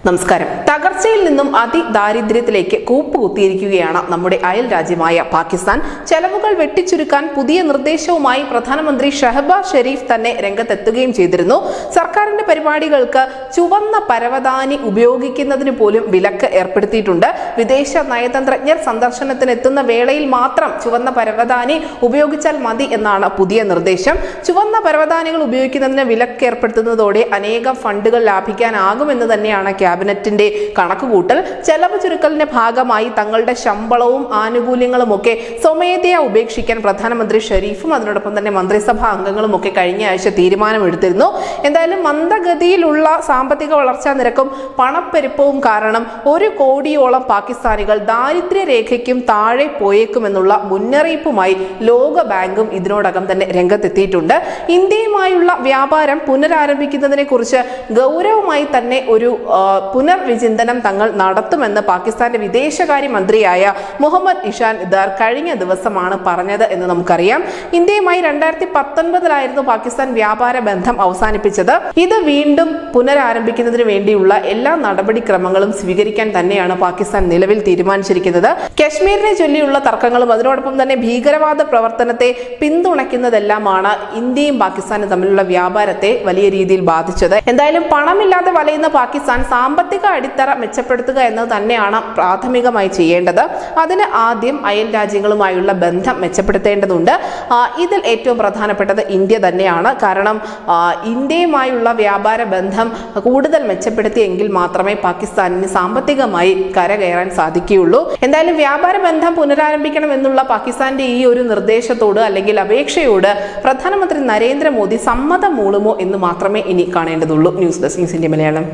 നമസ്കാരം. തകർച്ചയിൽ നിന്നും അതിദാരിദ്ര്യത്തിലേക്ക് കൂപ്പുകുത്തിയിരിക്കുകയാണ് നമ്മുടെ അയൽ രാജ്യമായ പാകിസ്ഥാൻ. ചെലവുകൾ വെട്ടിച്ചുരുക്കാൻ പുതിയ നിർദ്ദേശവുമായി പ്രധാനമന്ത്രി ഷഹബാസ് ഷെരീഫ് തന്നെ രംഗത്തെത്തുകയും ചെയ്തിരുന്നു. സർക്കാരിന്റെ പരിപാടികൾക്ക് ചുവന്ന പരവതാനി ഉപയോഗിക്കുന്നതിന് പോലും വിലക്ക് ഏർപ്പെടുത്തിയിട്ടുണ്ട്. വിദേശ നയതന്ത്രജ്ഞർ സന്ദർശനത്തിനെത്തുന്ന വേളയിൽ മാത്രം ചുവന്ന പരവതാനി ഉപയോഗിച്ചാൽ മതി എന്നാണ് പുതിയ നിർദ്ദേശം. ചുവന്ന പരവതാനികൾ ഉപയോഗിക്കുന്നതിന് വിലക്ക് ഏർപ്പെടുത്തുന്നതോടെ അനേകം ഫണ്ടുകൾ ലാഭിക്കാനാകുമെന്ന് തന്നെയാണ് ക്യാബിനറ്റിന്റെ കണക്കുകൂട്ടൽ. ചെലവ് ചുരുക്കലിന്റെ ഭാഗമായി തങ്ങളുടെ ശമ്പളവും ആനുകൂല്യങ്ങളും ഒക്കെ സ്വമേധയാ ഉപേക്ഷിക്കാൻ പ്രധാനമന്ത്രി ഷെരീഫും അതിനോടൊപ്പം തന്നെ മന്ത്രിസഭാ അംഗങ്ങളും ഒക്കെ കഴിഞ്ഞ ആഴ്ച തീരുമാനമെടുത്തിരുന്നു. എന്തായാലും മന്ദഗതിയിലുള്ള സാമ്പത്തിക വളർച്ചാ നിരക്കും പണപ്പെരുപ്പവും കാരണം 1 കോടിയോളം പാകിസ്ഥാനികൾ ദാരിദ്ര്യ രേഖയ്ക്കും താഴെ പോയേക്കുമെന്നുള്ള മുന്നറിയിപ്പുമായി ലോക ബാങ്കും ഇതിനോടകം തന്നെ രംഗത്തെത്തിയിട്ടുണ്ട്. ഇന്ത്യയുമായുള്ള വ്യാപാരം പുനരാരംഭിക്കുന്നതിനെ കുറിച്ച് ഗൗരവമായി തന്നെ ഒരു പുനർവിചിന്തനം തങ്ങൾ നടത്തുമെന്ന് പാകിസ്ഥാന്റെ വിദേശകാര്യ മന്ത്രിയായ മുഹമ്മദ് ഇഷാൻ ഇദാർ കഴിഞ്ഞ ദിവസമാണ് പറഞ്ഞത് എന്ന് നമുക്കറിയാം. ഇന്ത്യയുമായി 2019 പാകിസ്ഥാൻ വ്യാപാര ബന്ധം അവസാനിപ്പിച്ചത്. ഇത് വീണ്ടും പുനരാരംഭിക്കുന്നതിന് വേണ്ടിയുള്ള എല്ലാ നടപടിക്രമങ്ങളും സ്വീകരിക്കാൻ തന്നെയാണ് പാകിസ്ഥാൻ നിലവിൽ തീരുമാനിച്ചിരിക്കുന്നത്. കശ്മീരിനെ ചൊല്ലിയുള്ള തർക്കങ്ങളും അതിനോടൊപ്പം തന്നെ ഭീകരവാദ പ്രവർത്തനത്തെ പിന്തുണയ്ക്കുന്നതെല്ലാമാണ് ഇന്ത്യയും പാകിസ്ഥാനും തമ്മിലുള്ള വ്യാപാരത്തെ വലിയ രീതിയിൽ ബാധിച്ചത്. എന്തായാലും പണമില്ലാതെ വലയുന്ന പാകിസ്ഥാൻ സാമ്പത്തിക അടിത്തറ മെച്ചപ്പെടുത്തുക എന്നത് തന്നെയാണ് പ്രാഥമികമായി ചെയ്യേണ്ടത്. അതിന് ആദ്യം അയൽ രാജ്യങ്ങളുമായുള്ള ബന്ധം മെച്ചപ്പെടുത്തേണ്ടതുണ്ട്. ഇതിൽ ഏറ്റവും പ്രധാനപ്പെട്ടത് ഇന്ത്യ തന്നെയാണ്. കാരണം ഇന്ത്യയുമായുള്ള വ്യാപാര ബന്ധം കൂടുതൽ മെച്ചപ്പെടുത്തിയെങ്കിൽ മാത്രമേ പാകിസ്ഥാനിന് സാമ്പത്തികമായി കരകയറാൻ സാധിക്കുകയുള്ളൂ. എന്തായാലും വ്യാപാര ബന്ധം പുനരാരംഭിക്കണം എന്നുള്ള പാകിസ്ഥാന്റെ ഈ ഒരു നിർദ്ദേശത്തോട് അല്ലെങ്കിൽ അപേക്ഷയോട് പ്രധാനമന്ത്രി നരേന്ദ്രമോദി സമ്മതം മൂളുമോ എന്ന് മാത്രമേ ഇനി കാണേണ്ടതുള്ളൂ. News desk news India Malayalam.